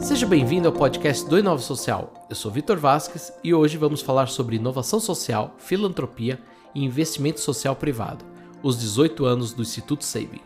Seja bem-vindo ao podcast do Inova Social. Eu sou Vitor Vasques e hoje vamos falar sobre inovação social, filantropia e investimento social privado, os 18 anos do Instituto SEIB.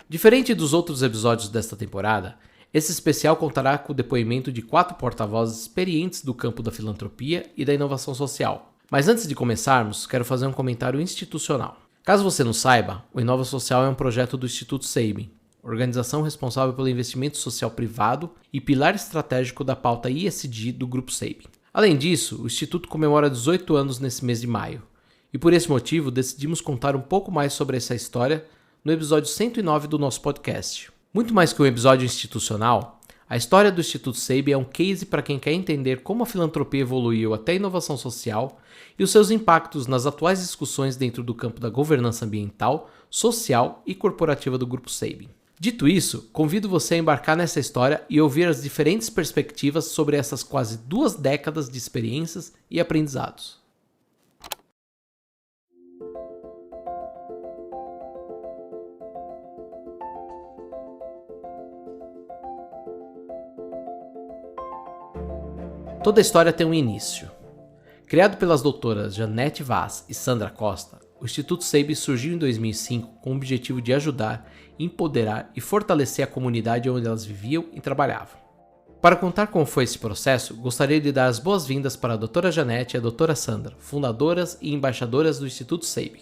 Diferente dos outros episódios desta temporada, esse especial contará com o depoimento de 4 porta-vozes experientes do campo da filantropia e da inovação social. Mas antes de começarmos, quero fazer um comentário institucional. Caso você não saiba, o Inova Social é um projeto do Instituto SEIB, organização responsável pelo investimento social privado e pilar estratégico da pauta ESG do Grupo SEIB. Além disso, o Instituto comemora 18 anos nesse mês de maio, e por esse motivo decidimos contar um pouco mais sobre essa história no episódio 109 do nosso podcast. Muito mais que um episódio institucional, a história do Instituto SEIB é um case para quem quer entender como a filantropia evoluiu até a inovação social e os seus impactos nas atuais discussões dentro do campo da governança ambiental, social e corporativa do Grupo SEIB. Dito isso, convido você a embarcar nessa história e ouvir as diferentes perspectivas sobre essas quase 2 décadas de experiências e aprendizados. Toda história tem um início. Criado pelas doutoras Janete Vaz e Sandra Costa, o Instituto SEIB surgiu em 2005 com o objetivo de ajudar, empoderar e fortalecer a comunidade onde elas viviam e trabalhavam. Para contar como foi esse processo, gostaria de dar as boas-vindas para a doutora Janete e a doutora Sandra, fundadoras e embaixadoras do Instituto SEIB.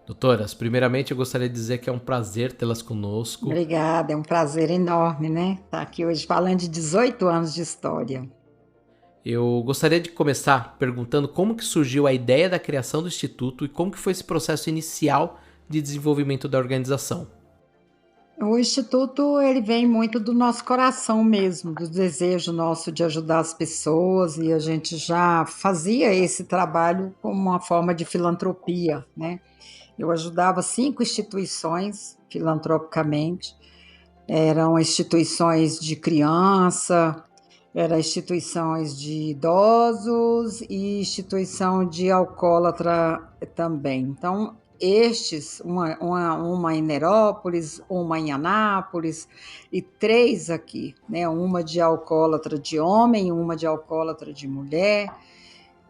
Doutoras, primeiramente eu gostaria de dizer que é um prazer tê-las conosco. Obrigada, é um prazer enorme, né? Estar aqui hoje falando de 18 anos de história. Eu gostaria de começar perguntando como que surgiu a ideia da criação do Instituto e como que foi esse processo inicial de desenvolvimento da organização. O Instituto, ele vem muito do nosso coração mesmo, do desejo nosso de ajudar as pessoas, e a gente já fazia esse trabalho como uma forma de filantropia, né? Eu ajudava 5 instituições filantropicamente, eram instituições de criança, eram instituições de idosos e instituição de alcoólatra também. Então, uma em Nerópolis, uma em Anápolis e 3 aqui, né? Uma de alcoólatra de homem, uma de alcoólatra de mulher.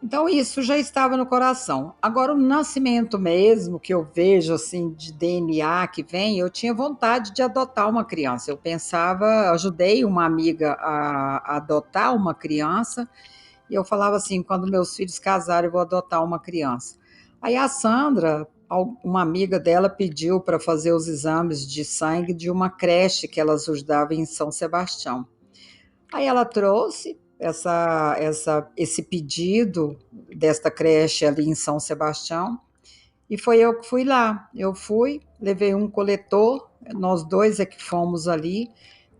Então, isso já estava no coração. Agora, o nascimento mesmo, que eu vejo assim de DNA que vem, eu tinha vontade de adotar uma criança. Eu pensava, ajudei uma amiga a adotar uma criança, e eu falava assim: quando meus filhos casarem, eu vou adotar uma criança. Aí a Sandra, uma amiga dela, pediu para fazer os exames de sangue de uma creche que ela ajudava em São Sebastião. Aí ela trouxe esse pedido desta creche ali em São Sebastião, e foi eu que fui lá. Eu fui, levei um coletor, nós 2 é que fomos ali.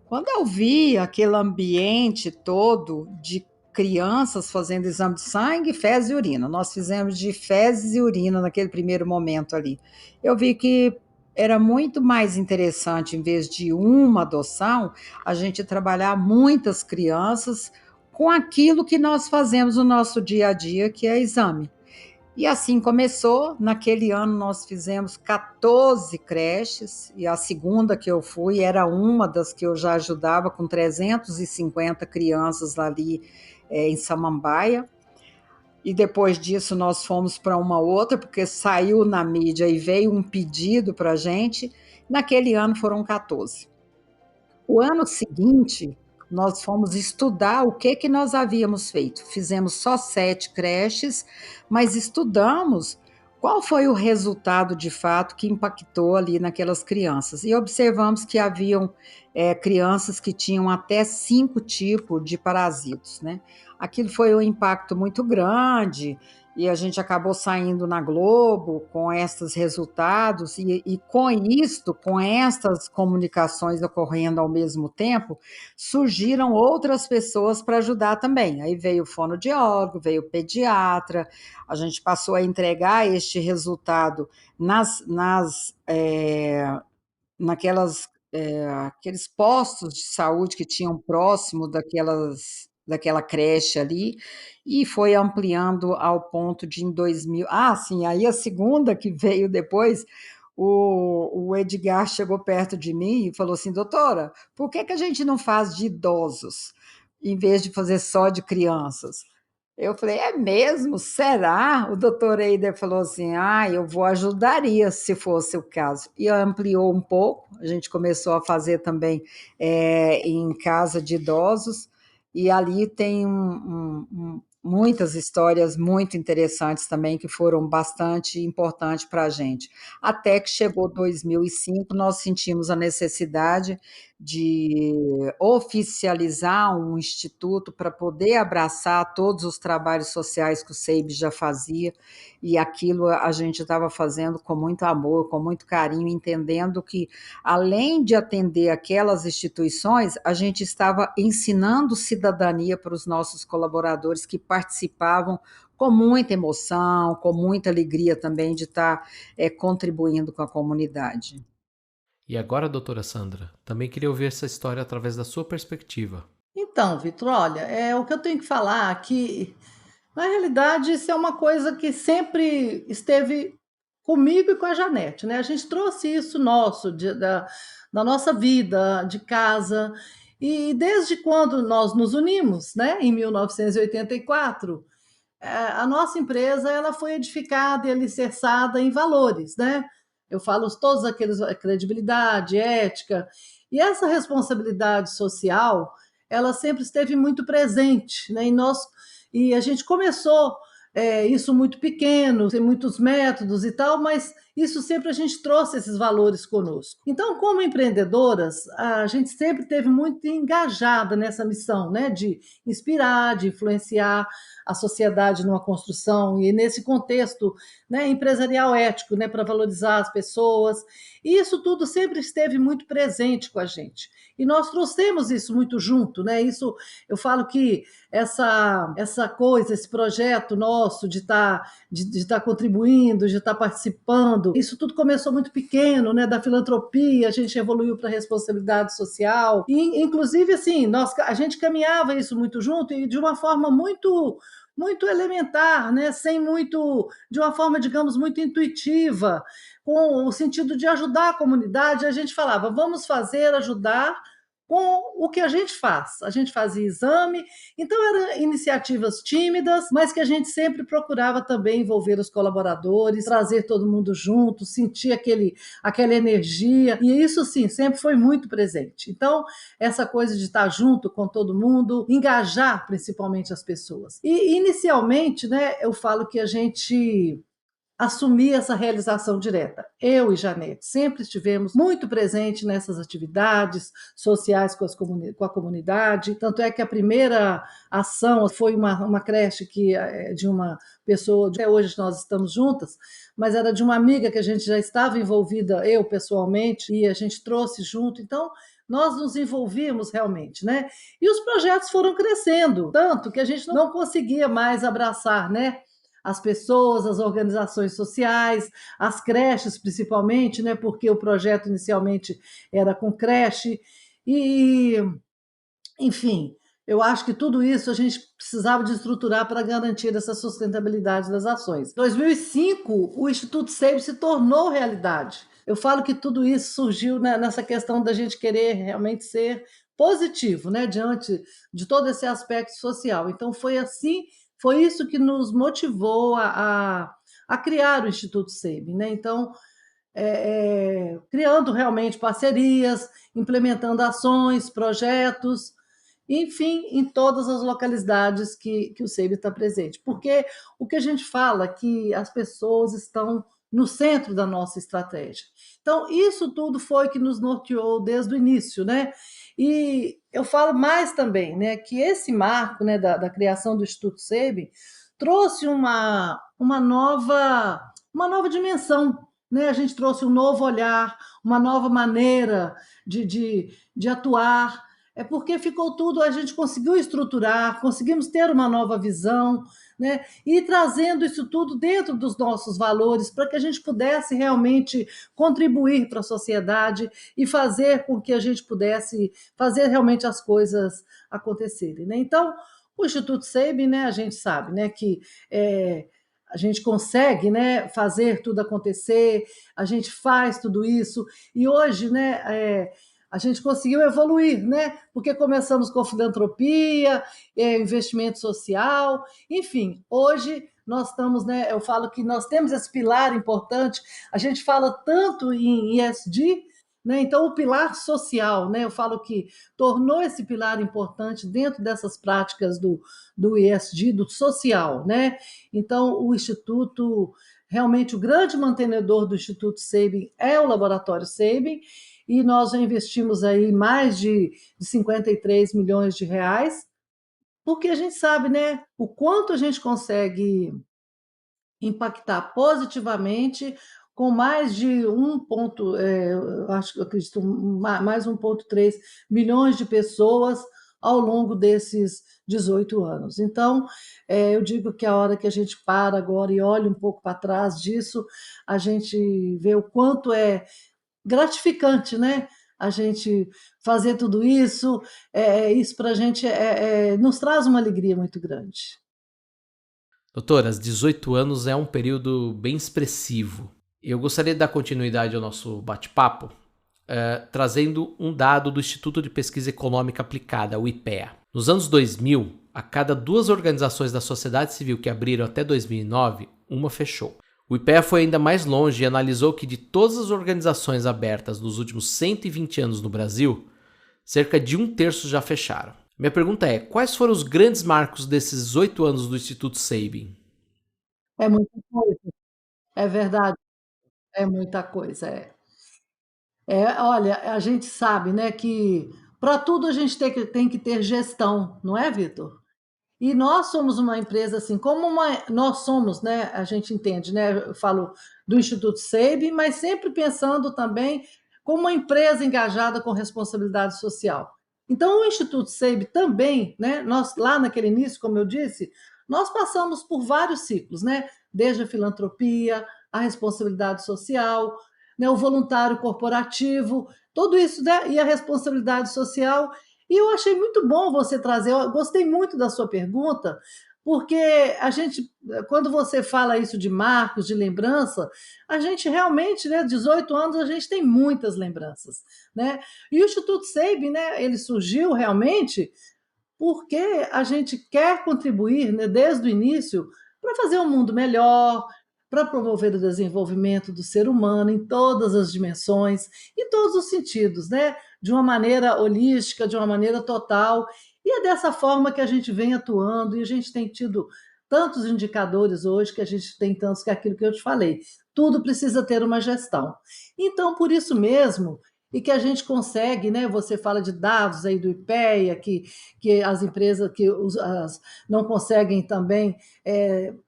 Quando eu vi aquele ambiente todo de crianças fazendo exame de sangue, fezes e urina, nós fizemos de fezes e urina naquele primeiro momento ali. Eu vi que era muito mais interessante, em vez de uma adoção, a gente trabalhar muitas crianças com aquilo que nós fazemos no nosso dia a dia, que é exame. E assim começou. Naquele ano nós fizemos 14 creches, e a segunda que eu fui era uma das que eu já ajudava, com 350 crianças ali em Samambaia. E depois disso nós fomos para uma outra, porque saiu na mídia e veio um pedido para a gente. Naquele ano foram 14. O ano seguinte, nós fomos estudar o que nós havíamos feito. Fizemos só 7 creches, mas estudamos qual foi o resultado de fato que impactou ali naquelas crianças. E observamos que haviam crianças que tinham até 5 tipos de parasitos, né? Aquilo foi um impacto muito grande, e a gente acabou saindo na Globo com esses resultados, e com isto, com estas comunicações ocorrendo ao mesmo tempo, surgiram outras pessoas para ajudar também. Aí veio o fonoaudiólogo, veio o pediatra, a gente passou a entregar este resultado aqueles postos de saúde que tinham próximo daquela creche ali, e foi ampliando ao ponto de em 2000. Ah, sim, aí a segunda que veio depois, o Edgar chegou perto de mim e falou assim: doutora, por que a gente não faz de idosos, em vez de fazer só de crianças? Eu falei: é mesmo? Será? O doutor Eider falou assim: eu vou ajudaria se fosse o caso. E ampliou um pouco, a gente começou a fazer também em casa de idosos, e ali tem muitas histórias muito interessantes também, que foram bastante importantes para a gente. Até que chegou 2005, nós sentimos a necessidade de oficializar um instituto para poder abraçar todos os trabalhos sociais que o SEIB já fazia, e aquilo a gente estava fazendo com muito amor, com muito carinho, entendendo que, além de atender aquelas instituições, a gente estava ensinando cidadania para os nossos colaboradores que participavam com muita emoção, com muita alegria também de estar contribuindo com a comunidade. E agora, doutora Sandra, também queria ouvir essa história através da sua perspectiva. Então, Vitor, olha, o que eu tenho que falar que, na realidade, isso é uma coisa que sempre esteve comigo e com a Janete, né? A gente trouxe isso nosso, da nossa vida, de casa, e desde quando nós nos unimos, né, em 1984, a nossa empresa ela foi edificada e alicerçada em valores, né? Eu falo todos aqueles, credibilidade, ética, e essa responsabilidade social, ela sempre esteve muito presente, né? E a gente começou isso muito pequeno, tem muitos métodos e tal, mas isso sempre a gente trouxe esses valores conosco. Então, como empreendedoras, a gente sempre teve muito engajada nessa missão, né, de inspirar, de influenciar a sociedade numa construção e nesse contexto, né, empresarial ético, né, para valorizar as pessoas. E isso tudo sempre esteve muito presente com a gente. E nós trouxemos isso muito junto, né? Isso eu falo que essa coisa, esse projeto nosso de estar contribuindo, de estar participando, isso tudo começou muito pequeno, né? Da filantropia, a gente evoluiu para a responsabilidade social e, inclusive, assim, a gente caminhava isso muito junto e de uma forma muito elementar, né? Sem muito, de uma forma, digamos, muito intuitiva, com o sentido de ajudar a comunidade. A gente falava, vamos fazer, ajudar com o que a gente faz. A gente fazia exame, então eram iniciativas tímidas, mas que a gente sempre procurava também envolver os colaboradores, trazer todo mundo junto, sentir aquela energia, e isso sim, sempre foi muito presente. Então, essa coisa de estar junto com todo mundo, engajar principalmente as pessoas. E inicialmente, né, eu falo que a gente assumir essa realização direta. Eu e Janete sempre estivemos muito presentes nessas atividades sociais com a comunidade, tanto é que a primeira ação foi uma creche de uma pessoa, até hoje nós estamos juntas, mas era de uma amiga que a gente já estava envolvida, eu pessoalmente, e a gente trouxe junto, então nós nos envolvíamos realmente, né? E os projetos foram crescendo, tanto que a gente não conseguia mais abraçar, né, as pessoas, as organizações sociais, as creches principalmente, né, porque o projeto inicialmente era com creche, e, enfim, eu acho que tudo isso a gente precisava de estruturar para garantir essa sustentabilidade das ações. Em 2005, o Instituto SEIB se tornou realidade. Eu falo que tudo isso surgiu, né, nessa questão da gente querer realmente ser positivo, né, diante de todo esse aspecto social. Então, foi isso que nos motivou a criar o Instituto SEIB, né? Então, criando realmente parcerias, implementando ações, projetos, enfim, em todas as localidades que o SEIB está presente. Porque o que a gente fala é que as pessoas estão no centro da nossa estratégia. Então, isso tudo foi que nos norteou desde o início, né? E eu falo mais também, né, que esse marco, né, da criação do Instituto SEIB trouxe uma nova dimensão, né? A gente trouxe um novo olhar, uma nova maneira de atuar, porque ficou tudo, a gente conseguiu estruturar, conseguimos ter uma nova visão, né? E trazendo isso tudo dentro dos nossos valores para que a gente pudesse realmente contribuir para a sociedade e fazer com que a gente pudesse fazer realmente as coisas acontecerem, né? Então, o Instituto SEIB, né, a gente sabe, né, que a gente consegue, né, fazer tudo acontecer, a gente faz tudo isso, e hoje, né, a gente conseguiu evoluir, né, porque começamos com filantropia, investimento social, enfim, hoje nós estamos, né, eu falo que nós temos esse pilar importante, a gente fala tanto em ESG, né, então o pilar social, né, eu falo que tornou esse pilar importante dentro dessas práticas do ESG, do social, né, então o Instituto, realmente o grande mantenedor do Instituto Sabin é o Laboratório Sabin, e nós já investimos aí mais de 53 milhões de reais, porque a gente sabe, né, o quanto a gente consegue impactar positivamente com mais de acho, eu acredito, mais 1,3 milhões de pessoas ao longo desses 18 anos. Então, eu digo que a hora que a gente para agora e olha um pouco para trás disso, a gente vê o quanto é gratificante, né? A gente fazer tudo isso, isso para a gente nos traz uma alegria muito grande. Doutora, 18 anos é um período bem expressivo. Eu gostaria de dar continuidade ao nosso bate-papo, trazendo um dado do Instituto de Pesquisa Econômica Aplicada, o IPEA. Nos anos 2000, a cada 2 organizações da sociedade civil que abriram até 2009, uma fechou. O IPEA foi ainda mais longe e analisou que de todas as organizações abertas nos últimos 120 anos no Brasil, cerca de 1/3 já fecharam. Minha pergunta é, quais foram os grandes marcos desses 8 anos do Instituto Sabin? É muita coisa, é verdade, é muita coisa, é. Olha, a gente sabe, né, que para tudo a gente tem que ter gestão, não é, Vitor? E nós somos uma empresa assim, nós somos, né, a gente entende, né, eu falo do Instituto Sabin, mas sempre pensando também como uma empresa engajada com responsabilidade social. Então, o Instituto Sabin também, né, nós lá naquele início, como eu disse, nós passamos por vários ciclos, né, desde a filantropia, a responsabilidade social, né, o voluntário corporativo, tudo isso, né, e a responsabilidade social, e eu achei muito bom você trazer, eu gostei muito da sua pergunta, porque a gente, quando você fala isso de marcos, de lembrança, a gente realmente, né, 18 anos, a gente tem muitas lembranças, né? E o Instituto Sabin, né, ele surgiu realmente porque a gente quer contribuir, né, desde o início para fazer um mundo melhor, para promover o desenvolvimento do ser humano em todas as dimensões, em todos os sentidos, né? De uma maneira holística, de uma maneira total. E é dessa forma que a gente vem atuando e a gente tem tido tantos indicadores hoje que a gente tem tantos que é aquilo que eu te falei. Tudo precisa ter uma gestão. Então, por isso mesmo, e que a gente consegue, né? Você fala de dados aí do IPEA, que as empresas não conseguem também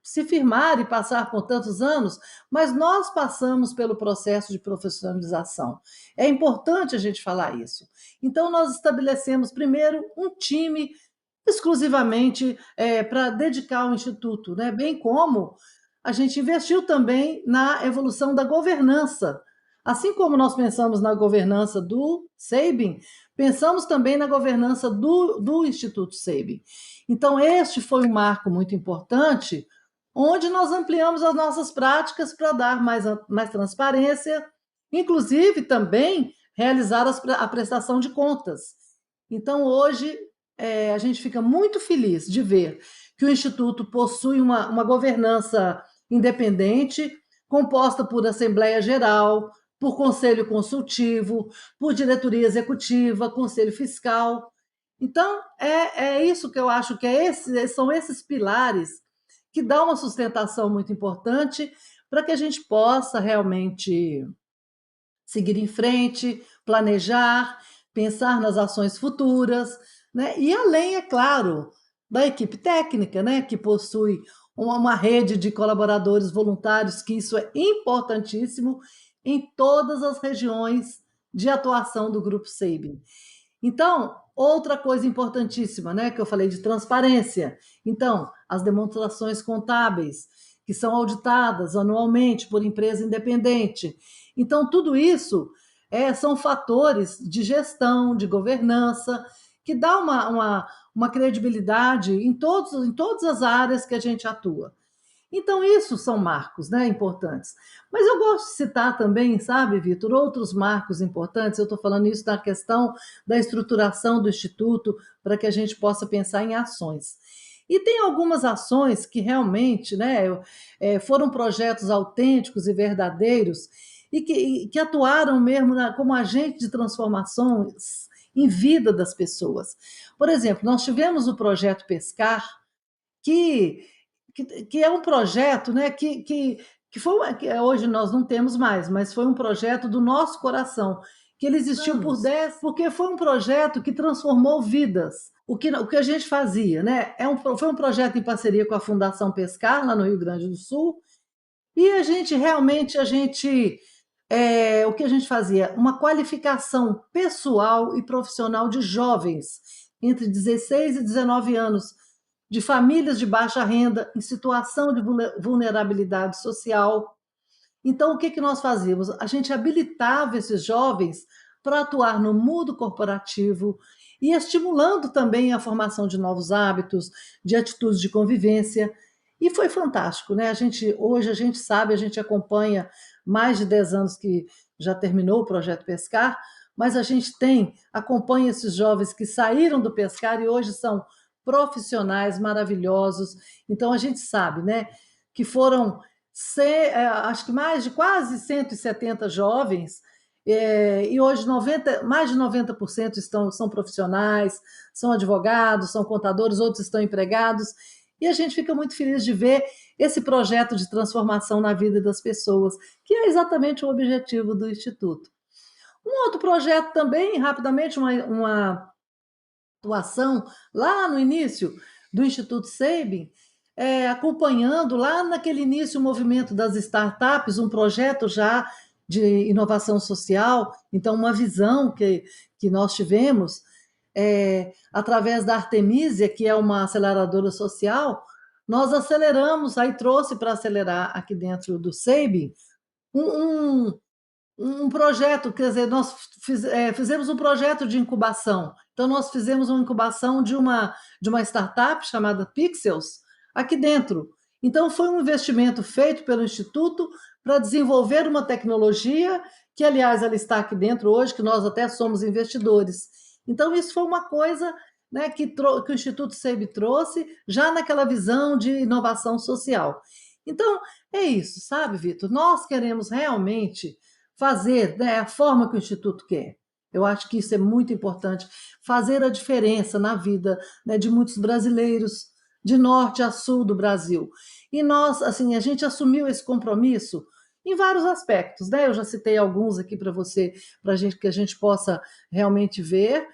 se firmar e passar por tantos anos, mas nós passamos pelo processo de profissionalização. É importante a gente falar isso. Então, nós estabelecemos primeiro um time exclusivamente para dedicar ao Instituto, né? Bem como a gente investiu também na evolução da governança. Assim como nós pensamos na governança do Sabin, pensamos também na governança do Instituto Sabin. Então, este foi um marco muito importante, onde nós ampliamos as nossas práticas para dar mais transparência, inclusive também realizar a prestação de contas. Então, hoje, a gente fica muito feliz de ver que o Instituto possui uma governança independente, composta por Assembleia Geral, por Conselho Consultivo, por Diretoria Executiva, Conselho Fiscal. Então, é isso que eu acho que são esses pilares que dão uma sustentação muito importante para que a gente possa realmente seguir em frente, planejar, pensar nas ações futuras, né? E além, é claro, da equipe técnica, né? Que possui uma rede de colaboradores voluntários, que isso é importantíssimo em todas as regiões de atuação do Grupo Sabin. Então, outra coisa importantíssima, né, que eu falei de transparência. Então, as demonstrações contábeis, que são auditadas anualmente por empresa independente. Então, tudo isso são fatores de gestão, de governança, que dá uma credibilidade em todas as áreas que a gente atua. Então, isso são marcos, né, importantes. Mas eu gosto de citar também, sabe, Vitor, outros marcos importantes. Eu estou falando isso na questão da estruturação do Instituto, para que a gente possa pensar em ações. E tem algumas ações que realmente, né, foram projetos autênticos e verdadeiros e que atuaram mesmo como agente de transformação em vida das pessoas. Por exemplo, nós tivemos o projeto Pescar, que, que é um projeto, né, que foi que hoje nós não temos mais, mas foi um projeto do nosso coração, que ele existiu por 10, porque foi um projeto que transformou vidas. O que a gente fazia, né? Foi um projeto em parceria com a Fundação Pescar, lá no Rio Grande do Sul, e o que a gente fazia? Uma qualificação pessoal e profissional de jovens entre 16 e 19 anos, de famílias de baixa renda, em situação de vulnerabilidade social. Então, o que, que nós fazíamos? A gente habilitava esses jovens para atuar no mundo corporativo e estimulando também a formação de novos hábitos, de atitudes de convivência. E foi fantástico, né? Hoje a gente sabe, a gente acompanha mais de 10 anos que já terminou o projeto Pescar, mas a gente acompanha esses jovens que saíram do Pescar e hoje são profissionais maravilhosos. Então a gente sabe, né, que foram acho que mais de quase 170 jovens, e hoje mais de 90% são profissionais, são advogados, são contadores, outros estão empregados, e a gente fica muito feliz de ver esse projeto de transformação na vida das pessoas, que é exatamente o objetivo do Instituto. Um outro projeto também, rapidamente, uma atuação lá no início do Instituto Sabin, acompanhando lá naquele início o movimento das startups, um projeto já de inovação social, então uma visão que nós tivemos através da Artemisia, que é uma aceleradora social, nós aceleramos, aí trouxe para acelerar aqui dentro do Sabin um, um, um projeto, quer dizer, nós fizemos um projeto de incubação. Então, nós fizemos uma incubação de uma startup chamada Pixels aqui dentro. Então, foi um investimento feito pelo Instituto para desenvolver uma tecnologia que, aliás, ela está aqui dentro hoje, que nós até somos investidores. Então, isso foi uma coisa, né, que o Instituto SEB trouxe já naquela visão de inovação social. Então, é isso, sabe, Vitor? Nós queremos realmente fazer, né, a forma que o Instituto quer. Eu acho que isso é muito importante, fazer a diferença na vida, né, de muitos brasileiros, de norte a sul do Brasil. E nós, assim, a gente assumiu esse compromisso em vários aspectos, né? Eu já citei alguns aqui para você, para gente que a gente possa realmente ver,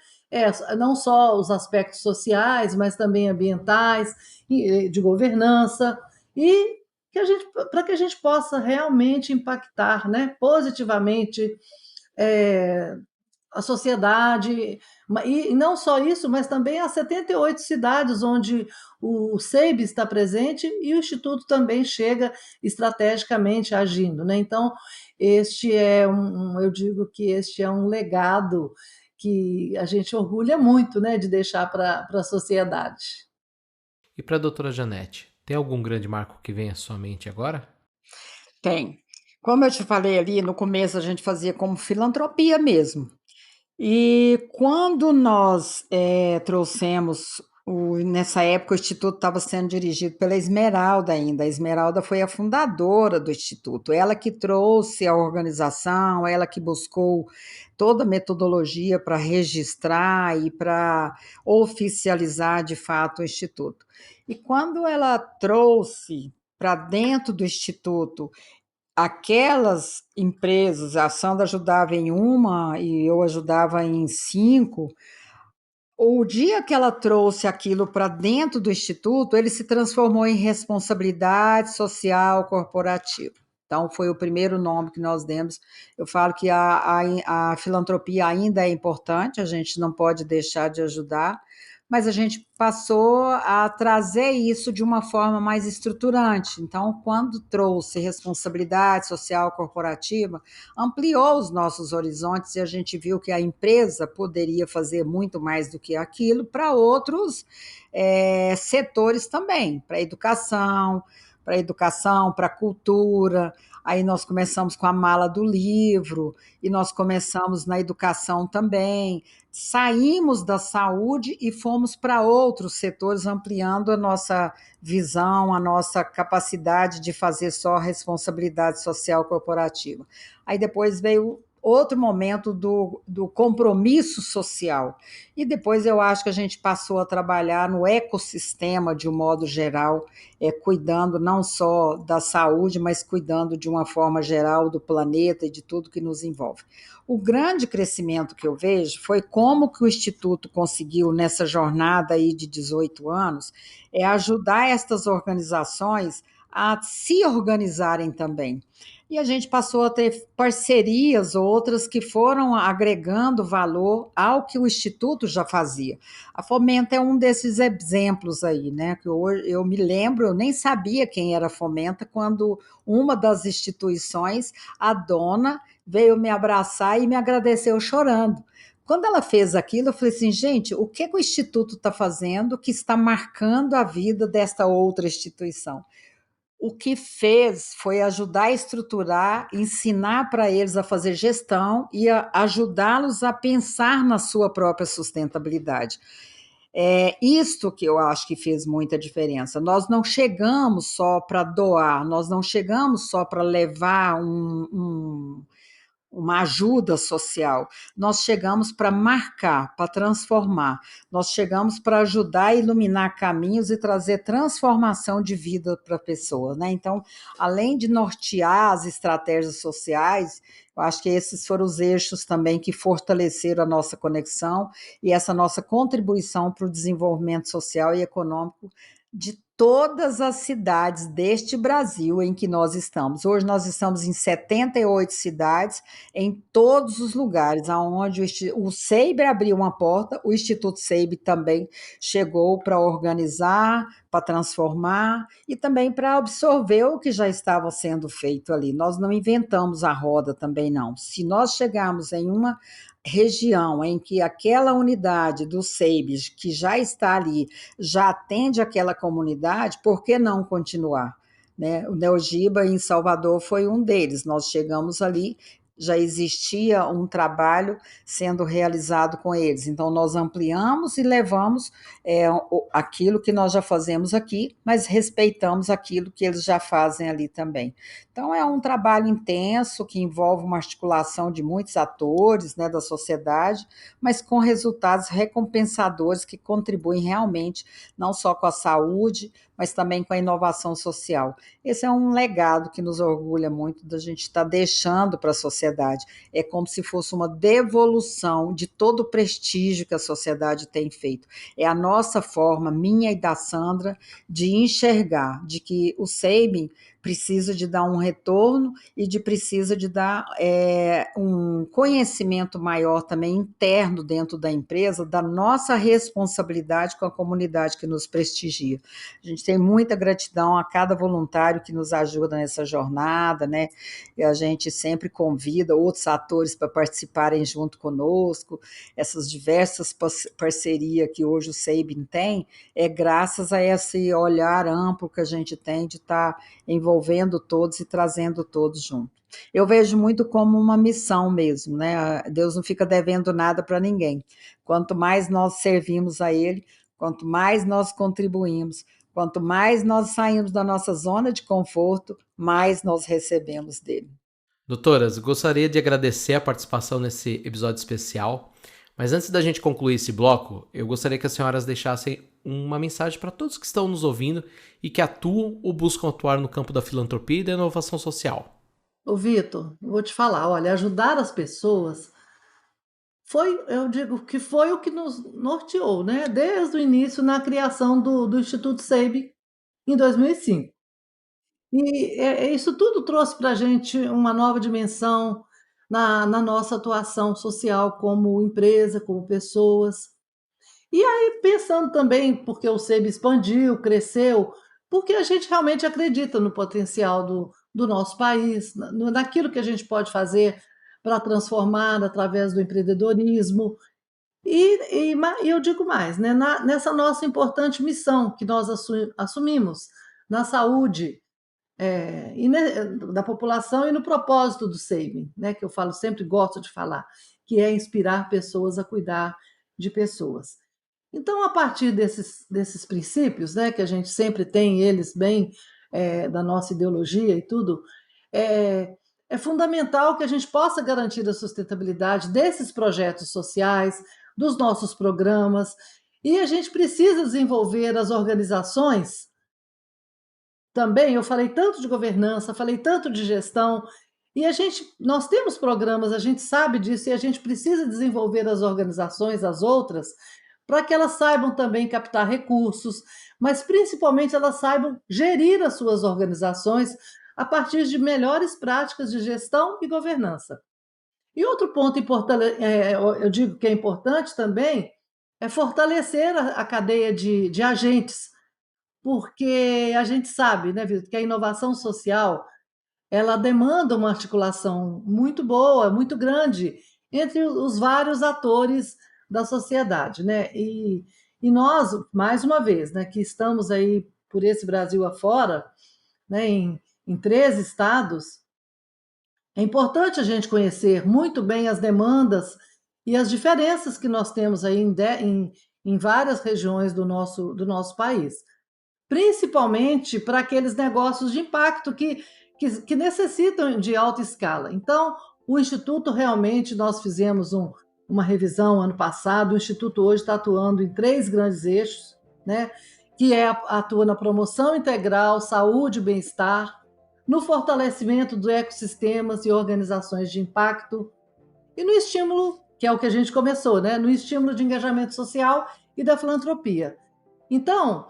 não só os aspectos sociais, mas também ambientais, de governança, e para que a gente possa realmente impactar, né, positivamente é, a sociedade, e não só isso, mas também as 78 cidades onde o SEIB está presente e o Instituto também chega estrategicamente agindo, né? Então, eu digo que este é um legado que a gente orgulha muito, né, de deixar para a sociedade. E para a doutora Janete, tem algum grande marco que vem à sua mente agora? Tem. Como eu te falei ali, no começo a gente fazia como filantropia mesmo. E quando nós trouxemos, nessa época o Instituto estava sendo dirigido pela Esmeralda ainda. A Esmeralda foi a fundadora do Instituto, ela que trouxe a organização, ela que buscou toda a metodologia para registrar e para oficializar de fato o Instituto. E quando ela trouxe para dentro do Instituto aquelas empresas, a Sandra ajudava em uma e eu ajudava em 5, o dia que ela trouxe aquilo para dentro do Instituto, ele se transformou em responsabilidade social corporativa. Então, foi o primeiro nome que nós demos. Eu falo que a filantropia ainda é importante, a gente não pode deixar de ajudar, mas a gente passou a trazer isso de uma forma mais estruturante. Então, quando trouxe responsabilidade social corporativa, ampliou os nossos horizontes e a gente viu que a empresa poderia fazer muito mais do que aquilo para outros setores também, para a educação, para a educação, para a cultura. Aí nós começamos com a mala do livro, e nós começamos na educação também. Saímos da saúde e fomos para outros setores, ampliando a nossa visão, a nossa capacidade de fazer só responsabilidade social corporativa. Aí depois veio outro momento do compromisso social. E depois eu acho que a gente passou a trabalhar no ecossistema de um modo geral, cuidando não só da saúde, mas cuidando de uma forma geral do planeta e de tudo que nos envolve. O grande crescimento que eu vejo foi como que o Instituto conseguiu, nessa jornada aí de 18 anos, ajudar estas organizações a se organizarem também. E a gente passou a ter parcerias, outras que foram agregando valor ao que o Instituto já fazia. A Fomenta é um desses exemplos aí, né? Que hoje eu me lembro, eu nem sabia quem era a Fomenta, quando uma das instituições, a dona, veio me abraçar e me agradeceu chorando. Quando ela fez aquilo, eu falei assim, gente, o que o Instituto está fazendo que está marcando a vida desta outra instituição? O que fez foi ajudar a estruturar, ensinar para eles a fazer gestão e ajudá-los a pensar na sua própria sustentabilidade. É isto que eu acho que fez muita diferença. Nós não chegamos só para doar, nós não chegamos só para levar uma ajuda social. Nós chegamos para marcar, para transformar. Nós chegamos para ajudar a iluminar caminhos e trazer transformação de vida para a pessoa, né? Então, além de nortear as estratégias sociais, eu acho que esses foram os eixos também que fortaleceram a nossa conexão e essa nossa contribuição para o desenvolvimento social e econômico de todas as cidades deste Brasil em que nós estamos. Hoje nós estamos em 78 cidades, em todos os lugares, aonde o SEIB abriu uma porta, o Instituto SEIB também chegou para organizar, para transformar e também para absorver o que já estava sendo feito ali. Nós não inventamos a roda também, não. Se nós chegarmos em uma região em que aquela unidade do SEIB, que já está ali, já atende aquela comunidade, por que não continuar? Né? O Neogiba em Salvador foi um deles. Nós chegamos ali, já existia um trabalho sendo realizado com eles. Então, nós ampliamos e levamos aquilo que nós já fazemos aqui, mas respeitamos aquilo que eles já fazem ali também. Então, é um trabalho intenso que envolve uma articulação de muitos atores, né, da sociedade, mas com resultados recompensadores que contribuem realmente não só com a saúde, mas também com a inovação social. Esse é um legado que nos orgulha muito da gente estar deixando para a sociedade. É como se fosse uma devolução de todo o prestígio que a sociedade tem feito. É a nossa forma, minha e da Sandra, de enxergar de que o SEIB precisa de dar um retorno e precisa de dar um conhecimento maior também interno dentro da empresa, da nossa responsabilidade com a comunidade que nos prestigia. A gente tem muita gratidão a cada voluntário que nos ajuda nessa jornada, né? E a gente sempre convida outros atores para participarem junto conosco. Essas diversas parcerias que hoje o SEIB tem, graças a esse olhar amplo que a gente tem de estar envolvendo todos e trazendo todos juntos. Eu vejo muito como uma missão mesmo, né? Deus não fica devendo nada para ninguém. Quanto mais nós servimos a Ele, quanto mais nós contribuímos, quanto mais nós saímos da nossa zona de conforto, mais nós recebemos dele. Doutoras, gostaria de agradecer a participação nesse episódio especial, mas antes da gente concluir esse bloco, eu gostaria que as senhoras deixassem uma mensagem para todos que estão nos ouvindo e que atuam ou buscam atuar no campo da filantropia e da inovação social. Ô Vitor, vou te falar, olha, ajudar as pessoas eu digo que foi o que nos norteou, né? Desde o início na criação do Instituto SEIB em 2005. Isso tudo trouxe para a gente uma nova dimensão na nossa atuação social como empresa, como pessoas. E aí, pensando também, porque o SEIB expandiu, cresceu, porque a gente realmente acredita no potencial do nosso país, naquilo que a gente pode fazer para transformar através do empreendedorismo. E eu digo mais, né, nessa nossa importante missão que nós assumimos na saúde, da população e no propósito do saving, né, que eu falo, sempre gosto de falar, que é inspirar pessoas a cuidar de pessoas. Então, a partir desses princípios, né, que a gente sempre tem eles bem da nossa ideologia e tudo, é, é fundamental que a gente possa garantir a sustentabilidade desses projetos sociais, dos nossos programas, e a gente precisa desenvolver as organizações também. Eu falei tanto de governança, falei tanto de gestão, e nós temos programas, a gente sabe disso, e a gente precisa desenvolver as organizações, as outras, para que elas saibam também captar recursos, mas principalmente elas saibam gerir as suas organizações a partir de melhores práticas de gestão e governança. E outro ponto importante, eu digo que é importante também, é fortalecer a cadeia de agentes, porque a gente sabe, né, Vitor, que a inovação social ela demanda uma articulação muito boa, muito grande entre os vários atores da sociedade, né? E nós, mais uma vez, né, que estamos aí por esse Brasil afora, né, em 13 estados, é importante a gente conhecer muito bem as demandas e as diferenças que nós temos aí em várias regiões do nosso país, principalmente para aqueles negócios de impacto que necessitam de alta escala. Então, o Instituto realmente, nós fizemos uma revisão ano passado, o Instituto hoje está atuando em 3 grandes eixos, né? Que atua na promoção integral, saúde e bem-estar, no fortalecimento dos ecossistemas e organizações de impacto, e no estímulo, que é o que a gente começou, né? No estímulo de engajamento social e da filantropia. Então,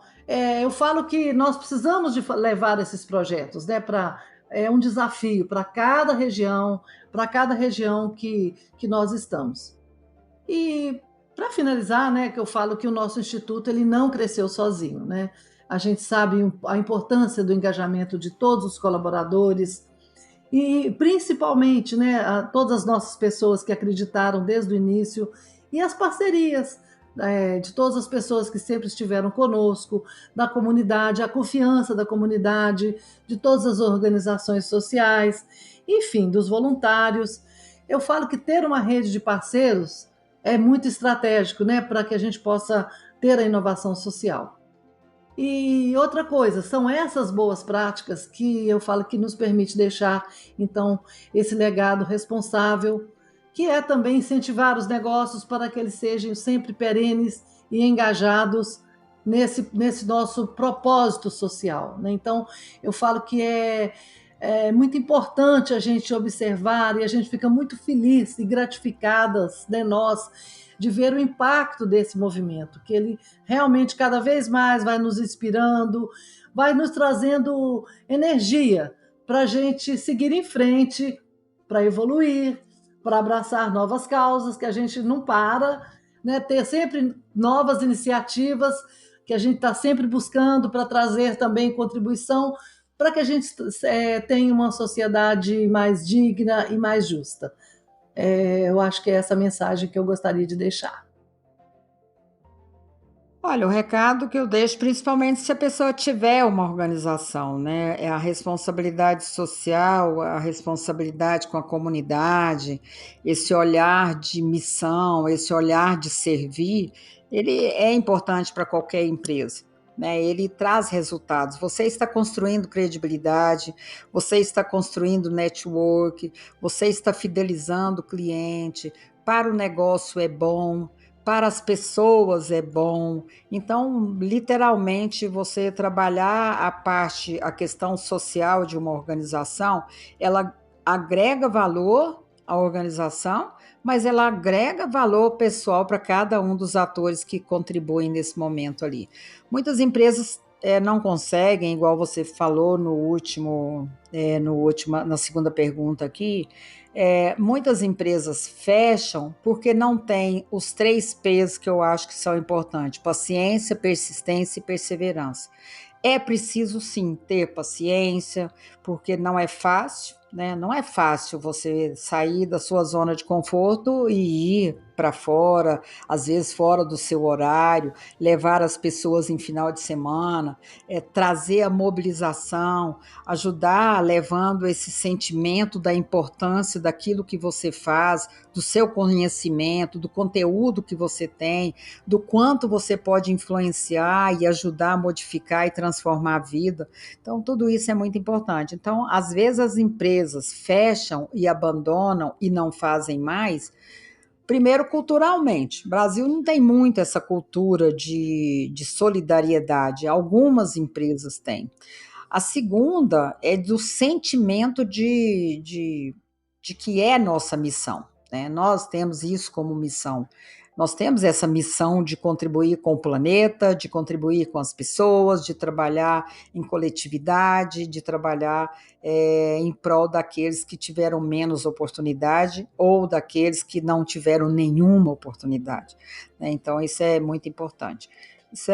eu falo que nós precisamos de levar esses projetos, né, um desafio para cada região que nós estamos. E para finalizar, né, que eu falo que o nosso instituto ele não cresceu sozinho, né? A gente sabe a importância do engajamento de todos os colaboradores e principalmente, né, todas as nossas pessoas que acreditaram desde o início e as parcerias de todas as pessoas que sempre estiveram conosco, da comunidade, a confiança da comunidade, de todas as organizações sociais, enfim, dos voluntários. Eu falo que ter uma rede de parceiros é muito estratégico, né, para que a gente possa ter a inovação social. E outra coisa, são essas boas práticas que eu falo que nos permite deixar, então, esse legado responsável, que é também incentivar os negócios para que eles sejam sempre perenes e engajados nesse nosso propósito social, né? Então, eu falo que é muito importante a gente observar e a gente fica muito feliz e gratificadas, né, nós, de ver o impacto desse movimento, que ele realmente cada vez mais vai nos inspirando, vai nos trazendo energia para a gente seguir em frente, para evoluir, para abraçar novas causas, que a gente não para, né? Ter sempre novas iniciativas, que a gente está sempre buscando para trazer também contribuição para que a gente tenha uma sociedade mais digna e mais justa. Eu acho que é essa mensagem que eu gostaria de deixar. Olha, o recado que eu deixo, principalmente se a pessoa tiver uma organização, né? É a responsabilidade social, a responsabilidade com a comunidade, esse olhar de missão, esse olhar de servir, ele é importante para qualquer empresa, né? Ele traz resultados. Você está construindo credibilidade, você está construindo network, você está fidelizando o cliente, para o negócio é bom, para as pessoas é bom. Então, literalmente, você trabalhar a questão social de uma organização, ela agrega valor à organização, mas ela agrega valor pessoal para cada um dos atores que contribuem nesse momento ali. Muitas empresas não conseguem, igual você falou na segunda pergunta aqui, muitas empresas fecham porque não tem os 3 P's que eu acho que são importantes: paciência, persistência e perseverança. É preciso sim ter paciência, porque não é fácil, né? Não é fácil você sair da sua zona de conforto e ir para fora, às vezes fora do seu horário, levar as pessoas em final de semana, trazer a mobilização, ajudar levando esse sentimento da importância daquilo que você faz, do seu conhecimento, do conteúdo que você tem, do quanto você pode influenciar e ajudar a modificar e transformar a vida. Então, tudo isso é muito importante. Então, às vezes as empresas fecham e abandonam e não fazem mais. Primeiro, culturalmente, o Brasil não tem muito essa cultura de solidariedade, algumas empresas têm. A segunda é do sentimento de que é nossa missão, né? Nós temos isso como missão. Nós temos essa missão de contribuir com o planeta, de contribuir com as pessoas, de trabalhar em coletividade, de trabalhar em prol daqueles que tiveram menos oportunidade ou daqueles que não tiveram nenhuma oportunidade, né? Então, isso é muito importante. Isso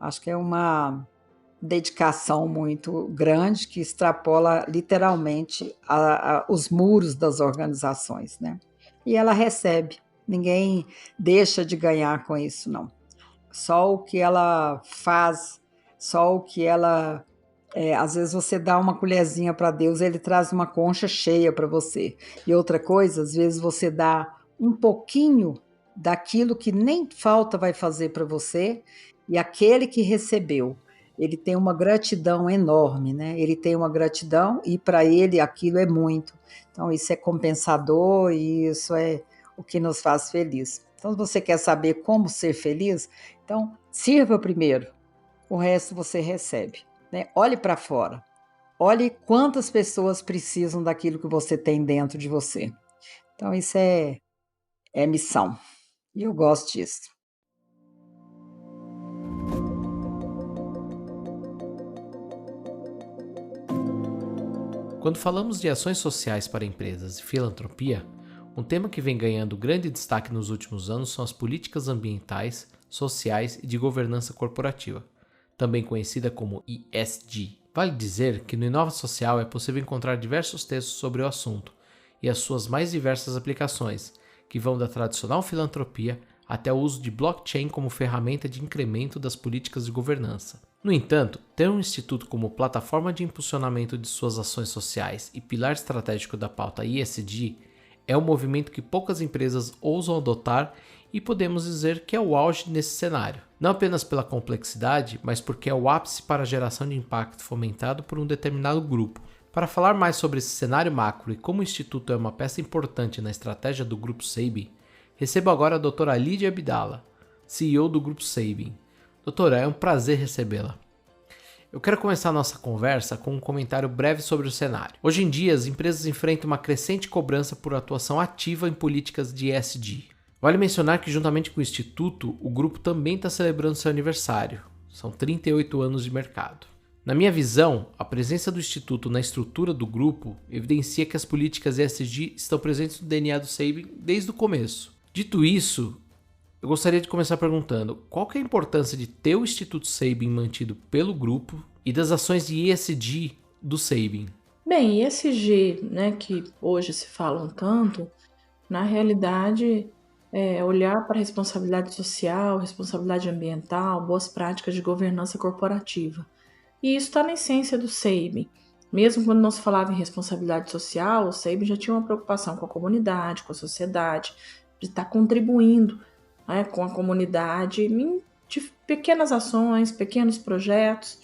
acho que é uma dedicação muito grande que extrapola literalmente os muros das organizações, né? E ela recebe, ninguém deixa de ganhar com isso, não. Só o que ela faz, só o que ela. Às vezes você dá uma colherzinha para Deus, ele traz uma concha cheia para você. E outra coisa, às vezes você dá um pouquinho daquilo que nem falta vai fazer para você, e aquele que recebeu, ele tem uma gratidão enorme, né? Ele tem uma gratidão e para ele aquilo é muito. Então isso é compensador e isso é o que nos faz feliz. Então, se você quer saber como ser feliz, então sirva primeiro, o resto você recebe, né? Olhe para fora, olhe quantas pessoas precisam daquilo que você tem dentro de você. Então isso é missão e eu gosto disso. Quando falamos de ações sociais para empresas e filantropia, um tema que vem ganhando grande destaque nos últimos anos são as políticas ambientais, sociais e de governança corporativa, também conhecida como ESG. Vale dizer que no Inova Social é possível encontrar diversos textos sobre o assunto e as suas mais diversas aplicações, que vão da tradicional filantropia até o uso de blockchain como ferramenta de incremento das políticas de governança. No entanto, ter um instituto como plataforma de impulsionamento de suas ações sociais e pilar estratégico da pauta ESG é um movimento que poucas empresas ousam adotar e podemos dizer que é o auge nesse cenário. Não apenas pela complexidade, mas porque é o ápice para a geração de impacto fomentado por um determinado grupo. Para falar mais sobre esse cenário macro e como o Instituto é uma peça importante na estratégia do Grupo Sabin, recebo agora a doutora Lídia Abdala, CEO do Grupo Sabin. Doutora, é um prazer recebê-la. Eu quero começar a nossa conversa com um comentário breve sobre o cenário. Hoje em dia, as empresas enfrentam uma crescente cobrança por atuação ativa em políticas de ESG. Vale mencionar que, juntamente com o Instituto, o grupo também está celebrando seu aniversário. São 38 anos de mercado. Na minha visão, a presença do Instituto na estrutura do grupo evidencia que as políticas ESG estão presentes no DNA do Sabin desde o começo. Dito isso, eu gostaria de começar perguntando qual que é a importância de ter o Instituto Sabin mantido pelo grupo e das ações de ESG do Sabin. Bem, ESG, né, que hoje se falam tanto, na realidade é olhar para a responsabilidade social, responsabilidade ambiental, boas práticas de governança corporativa. E isso está na essência do Sabin. Mesmo quando não se falava em responsabilidade social, o Sabin já tinha uma preocupação com a comunidade, com a sociedade, de estar contribuindo, né, com a comunidade, de pequenas ações, pequenos projetos.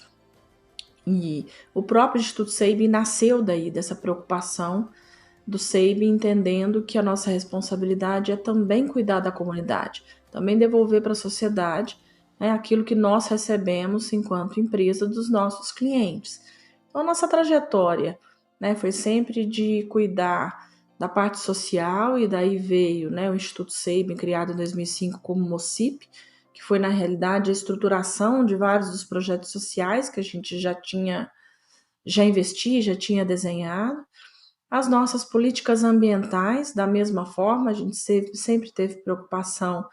E o próprio Instituto Sabin nasceu daí, dessa preocupação do Sabin, entendendo que a nossa responsabilidade é também cuidar da comunidade, também devolver para a sociedade, né, aquilo que nós recebemos enquanto empresa dos nossos clientes. Então, a nossa trajetória, né, foi sempre de cuidar da parte social, e daí veio, né, o Instituto Sabin, criado em 2005 como MOCIP, que foi na realidade a estruturação de vários dos projetos sociais que a gente já investia, já tinha desenhado. As nossas políticas ambientais, da mesma forma, a gente sempre teve preocupação,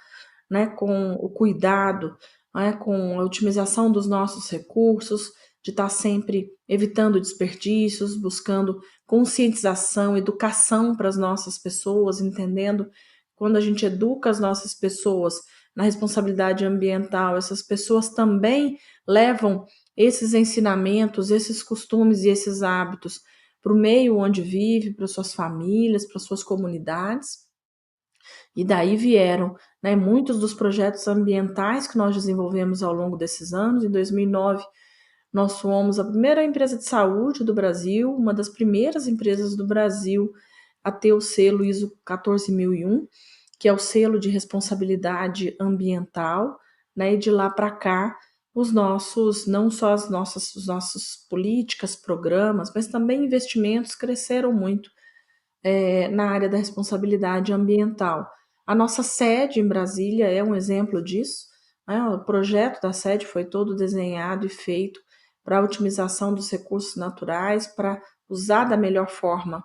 né, com o cuidado, né, com a otimização dos nossos recursos, de estar sempre evitando desperdícios, buscando conscientização, educação para as nossas pessoas, entendendo quando a gente educa as nossas pessoas na responsabilidade ambiental, essas pessoas também levam esses ensinamentos, esses costumes e esses hábitos para o meio onde vive, para suas famílias, para suas comunidades. E daí vieram, né, muitos dos projetos ambientais que nós desenvolvemos ao longo desses anos. Em 2009, nós fomos a primeira empresa de saúde do Brasil, uma das primeiras empresas do Brasil a ter o selo ISO 14001, que é o selo de responsabilidade ambiental, né? E de lá para cá, os nossos, não só as nossas políticas, programas, mas também investimentos cresceram muito na área da responsabilidade ambiental. A nossa sede em Brasília é um exemplo disso, né? O projeto da sede foi todo desenhado e feito para a otimização dos recursos naturais, para usar da melhor forma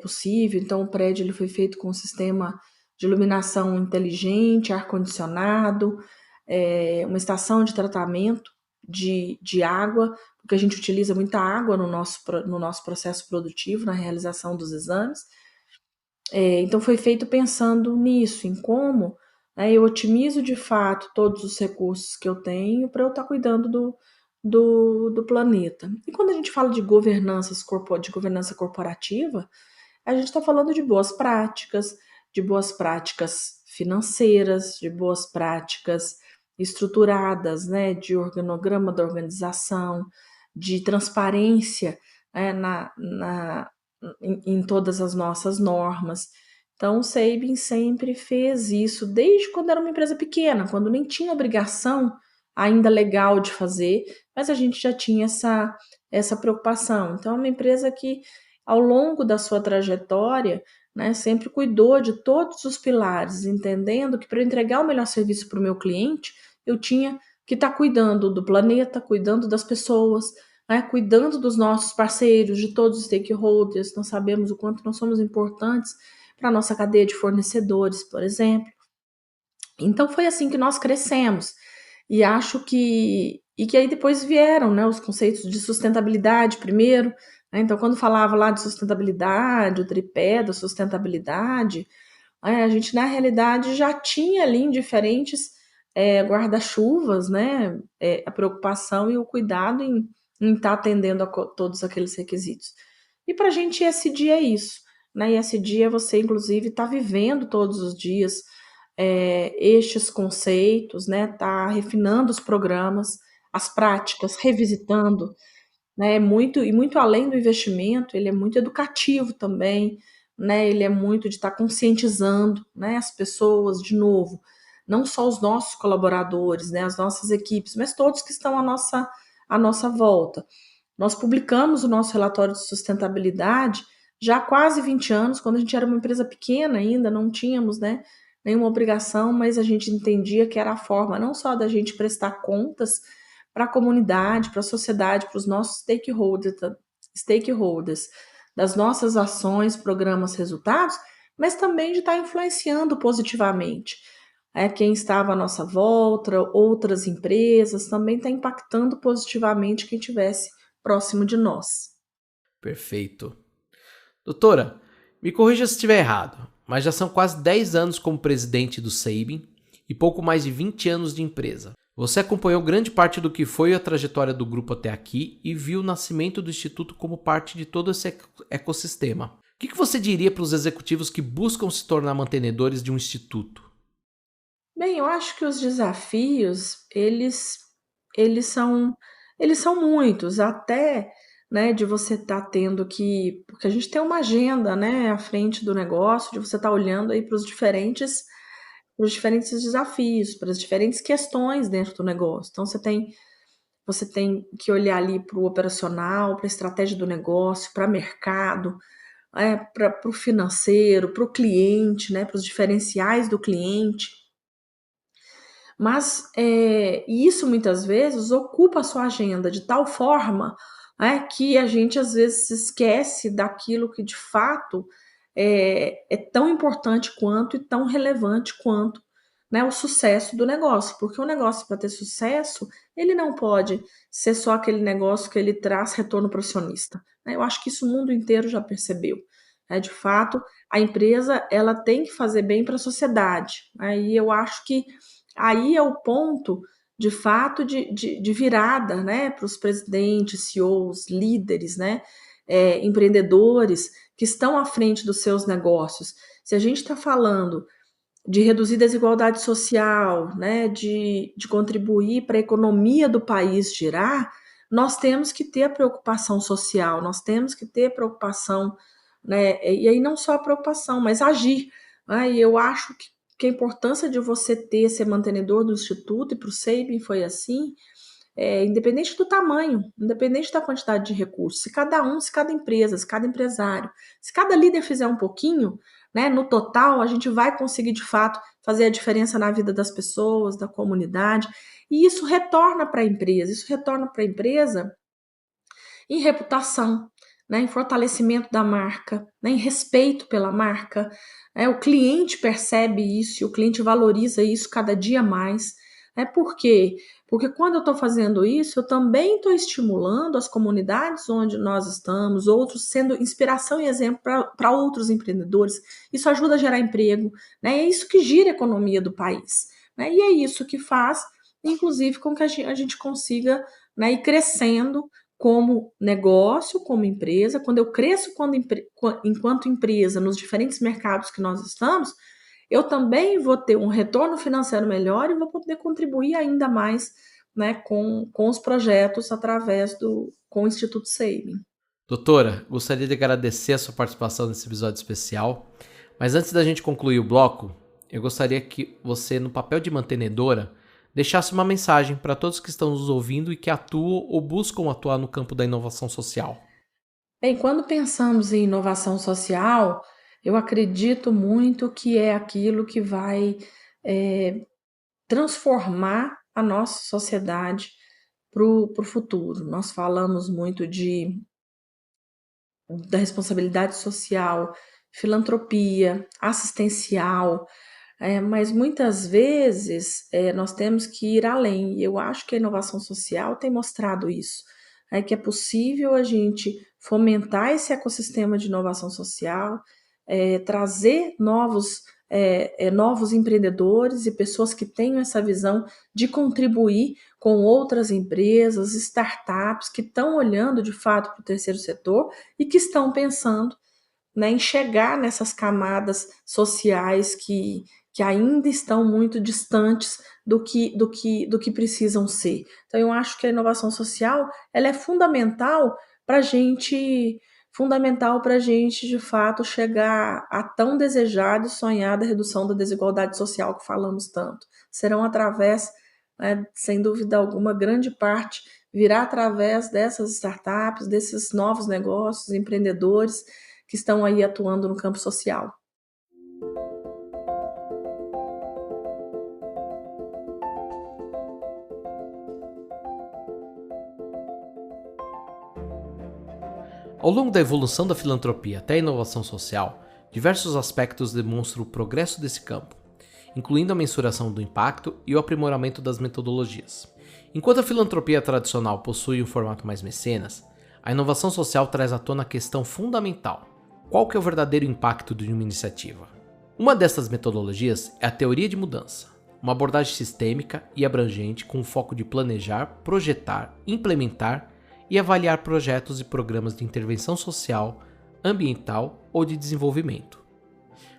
possível. Então, o prédio ele foi feito com um sistema de iluminação inteligente, ar-condicionado, uma estação de tratamento de água, porque a gente utiliza muita água no nosso processo produtivo, na realização dos exames. Então, foi feito pensando nisso, em como, né, eu otimizo de fato todos os recursos que eu tenho para eu estar cuidando do planeta. E quando a gente fala de governança corporativa, a gente está falando de boas práticas financeiras, de boas práticas estruturadas, né, de organograma da organização, de transparência, né, em todas as nossas normas. Então, o Sabin sempre fez isso, desde quando era uma empresa pequena, quando nem tinha obrigação ainda legal de fazer, mas a gente já tinha essa preocupação. Então, é uma empresa que, ao longo da sua trajetória, né, sempre cuidou de todos os pilares, entendendo que para entregar o melhor serviço para o meu cliente, eu tinha que estar cuidando do planeta, cuidando das pessoas, né, cuidando dos nossos parceiros, de todos os stakeholders. Nós sabemos o quanto nós somos importantes para a nossa cadeia de fornecedores, por exemplo. Então, foi assim que nós crescemos. E acho que aí depois vieram, né, os conceitos de sustentabilidade primeiro, né? Então, quando falava lá de sustentabilidade, o tripé da sustentabilidade, a gente, na realidade, já tinha ali em diferentes guarda-chuvas, né, a preocupação e o cuidado em estar atendendo a todos aqueles requisitos. E para a gente, ESG é isso, né? ESG é você, inclusive, estar vivendo todos os dias estes conceitos, né? Tá refinando os programas, as práticas, revisitando, né? Muito além do investimento, ele é muito educativo também, né? Ele é muito de estar conscientizando, né, as pessoas, de novo, não só os nossos colaboradores, né, as nossas equipes, mas todos que estão à nossa volta. Nós publicamos o nosso relatório de sustentabilidade já há quase 20 anos, quando a gente era uma empresa pequena ainda, não tínhamos, né, nenhuma obrigação, mas a gente entendia que era a forma não só da gente prestar contas para a comunidade, para a sociedade, para os nossos stakeholders, das nossas ações, programas, resultados, mas também de estar influenciando positivamente. Quem estava à nossa volta, outras empresas, também está impactando positivamente quem estivesse próximo de nós. Perfeito. Doutora, me corrija se estiver errado, mas já são quase 10 anos como presidente do Sabin e pouco mais de 20 anos de empresa. Você acompanhou grande parte do que foi a trajetória do grupo até aqui e viu o nascimento do Instituto como parte de todo esse ecossistema. O que você diria para os executivos que buscam se tornar mantenedores de um instituto? Bem, eu acho que os desafios, eles são muitos, até, né, de você estar tendo que, porque a gente tem uma agenda, né, à frente do negócio, de você estar olhando aí para os diferentes desafios, para as diferentes questões dentro do negócio. Então, você tem que olhar ali para o operacional, para a estratégia do negócio, para o mercado, para o financeiro, para o cliente, né, para os diferenciais do cliente. Mas isso muitas vezes ocupa a sua agenda de tal forma, que a gente às vezes se esquece daquilo que de fato é tão importante quanto e tão relevante quanto, né, o sucesso do negócio. Porque o negócio, para ter sucesso, ele não pode ser só aquele negócio que ele traz retorno para o acionista, né? Eu acho que isso o mundo inteiro já percebeu, né? De fato, a empresa ela tem que fazer bem para a sociedade, né? E eu acho que aí é o ponto, de fato, de virada, né, para os presidentes, CEOs, líderes, né, empreendedores que estão à frente dos seus negócios. Se a gente está falando de reduzir desigualdade social, né, de contribuir para a economia do país girar, nós temos que ter a preocupação social, nós temos que ter preocupação, né, e aí não só a preocupação, mas agir, né, e eu acho que a importância de você ser mantenedor do Instituto, e para o SEIBM foi assim, independente do tamanho, independente da quantidade de recursos, se cada empresa, se cada empresário, se cada líder fizer um pouquinho, né, no total, a gente vai conseguir, de fato, fazer a diferença na vida das pessoas, da comunidade, e isso retorna para a empresa em reputação, né, em fortalecimento da marca, né, em respeito pela marca, né, o cliente percebe isso, o cliente valoriza isso cada dia mais. Por quê? Porque quando eu estou fazendo isso, eu também estou estimulando as comunidades onde nós estamos, outros sendo inspiração e exemplo para outros empreendedores. Isso ajuda a gerar emprego, né? É isso que gira a economia do país, né? E é isso que faz, inclusive, com que a gente consiga, né, ir crescendo como negócio, como empresa. Quando eu cresço enquanto empresa nos diferentes mercados que nós estamos, eu também vou ter um retorno financeiro melhor e vou poder contribuir ainda mais, né, com os projetos com o Instituto SEIBM. Doutora, gostaria de agradecer a sua participação nesse episódio especial, mas antes da gente concluir o bloco, eu gostaria que você, no papel de mantenedora, deixasse uma mensagem para todos que estão nos ouvindo e que atuam ou buscam atuar no campo da inovação social. Bem, quando pensamos em inovação social, eu acredito muito que é aquilo que vai transformar a nossa sociedade para o futuro. Nós falamos muito da responsabilidade social, filantropia, assistencial, mas muitas vezes nós temos que ir além, e eu acho que a inovação social tem mostrado isso, que é possível a gente fomentar esse ecossistema de inovação social, trazer novos empreendedores e pessoas que tenham essa visão de contribuir com outras empresas, startups que estão olhando de fato para o terceiro setor e que estão pensando, né, em chegar nessas camadas sociais que ainda estão muito distantes do que precisam ser. Então, eu acho que a inovação social ela é fundamental para a gente, de fato, chegar a tão desejada e sonhada redução da desigualdade social que falamos tanto. Serão através, né, sem dúvida alguma, grande parte virá através dessas startups, desses novos negócios, empreendedores que estão aí atuando no campo social. Ao longo da evolução da filantropia até a inovação social, diversos aspectos demonstram o progresso desse campo, incluindo a mensuração do impacto e o aprimoramento das metodologias. Enquanto a filantropia tradicional possui um formato mais mecenas, a inovação social traz à tona a questão fundamental: qual que é o verdadeiro impacto de uma iniciativa? Uma dessas metodologias é a teoria de mudança, uma abordagem sistêmica e abrangente com o foco de planejar, projetar, implementar e avaliar projetos e programas de intervenção social, ambiental ou de desenvolvimento.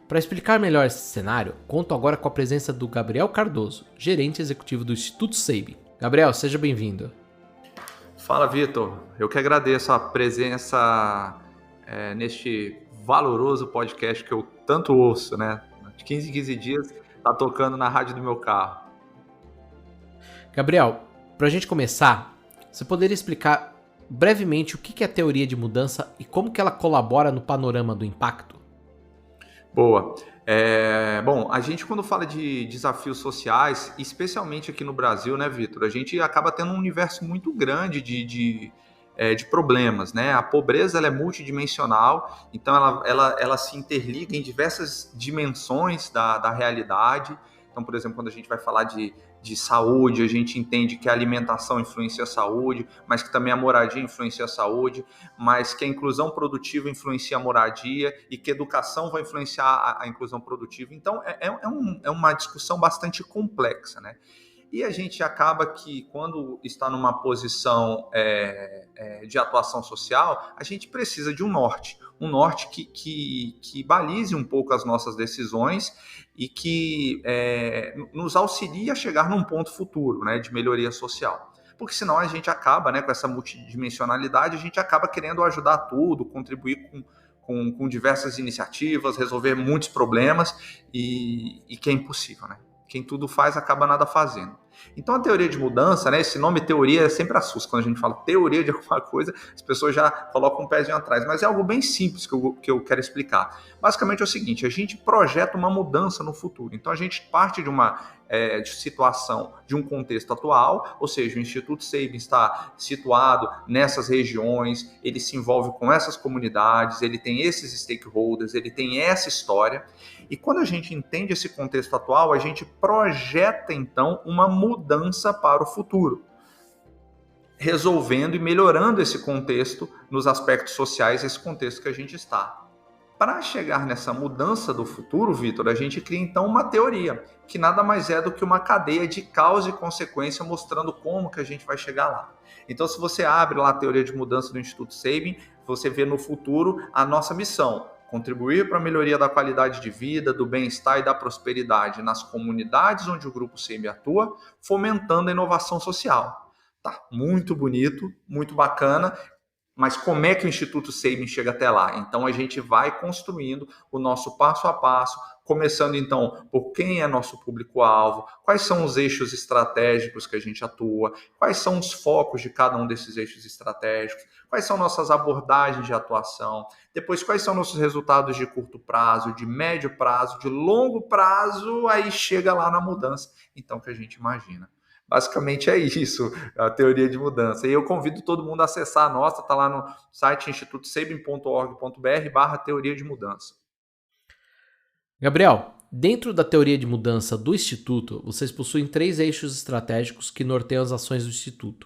Para explicar melhor esse cenário, conto agora com a presença do Gabriel Cardoso, gerente executivo do Instituto SEIBM. Gabriel, seja bem-vindo. Fala, Vitor. Eu que agradeço a presença neste valoroso podcast que eu tanto ouço, né? De 15 em 15 dias tá tocando na rádio do meu carro. Gabriel, para a gente começar, você poderia explicar brevemente o que é a teoria de mudança e como que ela colabora no panorama do impacto? Boa. Bom, a gente quando fala de desafios sociais, especialmente aqui no Brasil, né, Vitor, a gente acaba tendo um universo muito grande de problemas, né? A pobreza ela é multidimensional, então ela se interliga em diversas dimensões da realidade. Então, por exemplo, quando a gente vai falar de de saúde, a gente entende que a alimentação influencia a saúde, mas que também a moradia influencia a saúde, mas que a inclusão produtiva influencia a moradia e que a educação vai influenciar a inclusão produtiva. Então, é uma discussão bastante complexa, né? E a gente acaba que, quando está numa posição de atuação social, a gente precisa de um norte que balize um pouco as nossas decisões e que nos auxilie a chegar num ponto futuro, né, de melhoria social. Porque senão a gente acaba, né, com essa multidimensionalidade, a gente acaba querendo ajudar tudo, contribuir com diversas iniciativas, resolver muitos problemas e que é impossível, né? Quem tudo faz acaba nada fazendo. Então a teoria de mudança, né, esse nome teoria sempre assusta. Quando a gente fala teoria de alguma coisa, as pessoas já colocam um pezinho atrás, mas é algo bem simples que eu quero explicar. Basicamente é o seguinte: a gente projeta uma mudança no futuro. Então a gente parte de uma situação, de um contexto atual, ou seja, o Instituto Sabin está situado nessas regiões, ele se envolve com essas comunidades, ele tem esses stakeholders, ele tem essa história. E quando a gente entende esse contexto atual, a gente projeta, então, uma mudança para o futuro, resolvendo e melhorando esse contexto nos aspectos sociais, esse contexto que a gente está. Para chegar nessa mudança do futuro, Vitor, a gente cria, então, uma teoria, que nada mais é do que uma cadeia de causa e consequência mostrando como que a gente vai chegar lá. Então, se você abre lá a teoria de mudança do Instituto Sabin, você vê no futuro a nossa missão: contribuir para a melhoria da qualidade de vida, do bem-estar e da prosperidade nas comunidades onde o Grupo Sabin atua, fomentando a inovação social. Tá, muito bonito, muito bacana, mas como é que o Instituto Sabin chega até lá? Então a gente vai construindo o nosso passo a passo, começando então por quem é nosso público-alvo, quais são os eixos estratégicos que a gente atua, quais são os focos de cada um desses eixos estratégicos, quais são nossas abordagens de atuação, depois quais são nossos resultados de curto prazo, de médio prazo, de longo prazo, aí chega lá na mudança, então, que a gente imagina. Basicamente é isso, a teoria de mudança. E eu convido todo mundo a acessar a nossa, está lá no site institutosabin.org.br/teoria de mudança. Gabriel, dentro da teoria de mudança do Instituto, vocês possuem 3 eixos estratégicos que norteiam as ações do Instituto.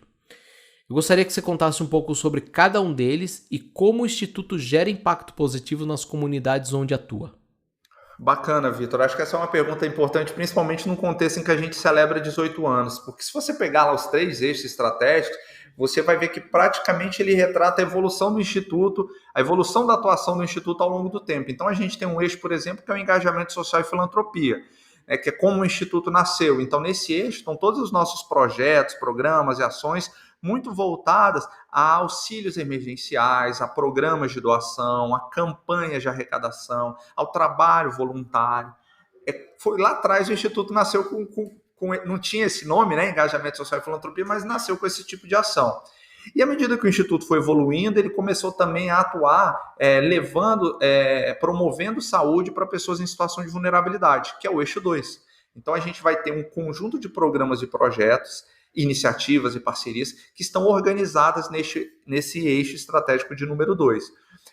Eu gostaria que você contasse um pouco sobre cada um deles e como o Instituto gera impacto positivo nas comunidades onde atua. Bacana, Vitor. Acho que essa é uma pergunta importante, principalmente num contexto em que a gente celebra 18 anos. Porque se você pegar lá os 3 eixos estratégicos, você vai ver que praticamente ele retrata a evolução do Instituto, a evolução da atuação do Instituto ao longo do tempo. Então a gente tem um eixo, por exemplo, que é o engajamento social e filantropia, que é como o Instituto nasceu. Então nesse eixo estão todos os nossos projetos, programas e ações muito voltadas a auxílios emergenciais, a programas de doação, a campanhas de arrecadação, ao trabalho voluntário. Foi lá atrás o Instituto nasceu não tinha esse nome, né, engajamento social e filantropia, mas nasceu com esse tipo de ação. E à medida que o Instituto foi evoluindo, ele começou também a atuar promovendo saúde para pessoas em situação de vulnerabilidade, que é o eixo 2. Então a gente vai ter um conjunto de programas e projetos, iniciativas e parcerias que estão organizadas nesse eixo estratégico de número 2.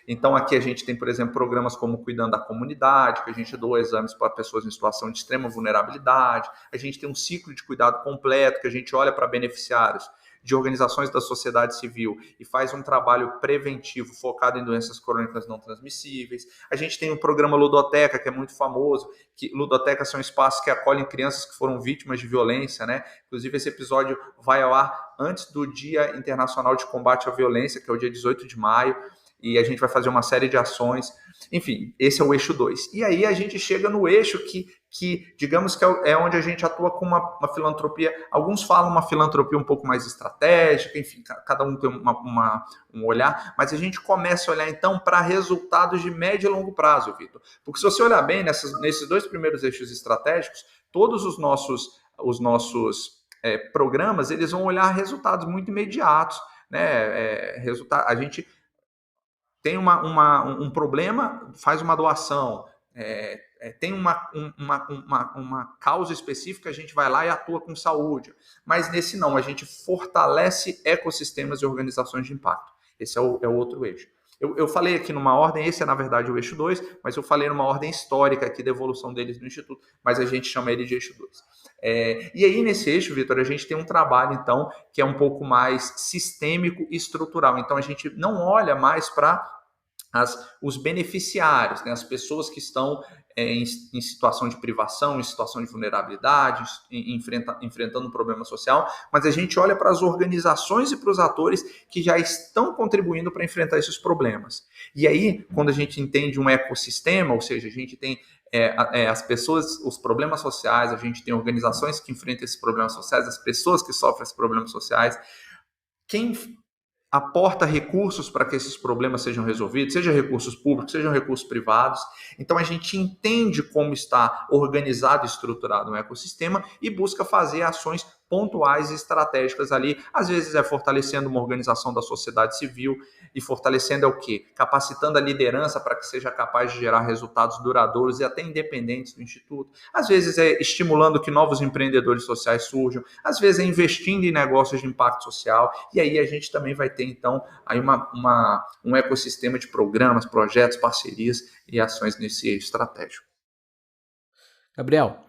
Então aqui a gente tem, por exemplo, programas como Cuidando da Comunidade, que a gente doa exames para pessoas em situação de extrema vulnerabilidade. A gente tem um ciclo de cuidado completo, que a gente olha para beneficiários de organizações da sociedade civil e faz um trabalho preventivo focado em doenças crônicas não transmissíveis. A gente tem o programa Ludoteca, que é muito famoso, que ludotecas são espaços que acolhem crianças que foram vítimas de violência, né? Inclusive esse episódio vai ao ar antes do Dia Internacional de Combate à Violência, que é o dia 18 de maio, e a gente vai fazer uma série de ações. Enfim, esse é o eixo 2. E aí a gente chega no eixo que digamos que é onde a gente atua com uma filantropia. Alguns falam uma filantropia um pouco mais estratégica, enfim, cada um tem um olhar, mas a gente começa a olhar então para resultados de médio e longo prazo, Vitor. Porque se você olhar bem nesses 2 primeiros eixos estratégicos, todos os nossos programas, eles vão olhar resultados muito imediatos, né? A gente tem um problema, faz uma doação, tem uma causa específica, a gente vai lá e atua com saúde. Mas nesse não, a gente fortalece ecossistemas e organizações de impacto. Esse é o outro eixo. Eu falei aqui numa ordem, esse é na verdade o eixo 2, mas eu falei numa ordem histórica aqui da evolução deles no Instituto, mas a gente chama ele de eixo 2. E aí nesse eixo, Vitor, a gente tem um trabalho então que é um pouco mais sistêmico e estrutural. Então a gente não olha mais para os beneficiários, né, as pessoas que estão em situação de privação, em situação de vulnerabilidade, enfrentando um problema social, mas a gente olha para as organizações e para os atores que já estão contribuindo para enfrentar esses problemas. E aí, quando a gente entende um ecossistema, ou seja, a gente tem as pessoas, os problemas sociais, a gente tem organizações que enfrentam esses problemas sociais, as pessoas que sofrem esses problemas sociais, quem aporta recursos para que esses problemas sejam resolvidos, sejam recursos públicos, sejam recursos privados. Então a gente entende como está organizado e estruturado um ecossistema e busca fazer ações pontuais e estratégicas ali. Às vezes é fortalecendo uma organização da sociedade civil e fortalecendo o quê? Capacitando a liderança para que seja capaz de gerar resultados duradouros e até independentes do Instituto. Às vezes é estimulando que novos empreendedores sociais surjam. Às vezes é investindo em negócios de impacto social. E aí a gente também vai ter, então, aí um ecossistema de programas, projetos, parcerias e ações nesse eixo estratégico. Gabriel,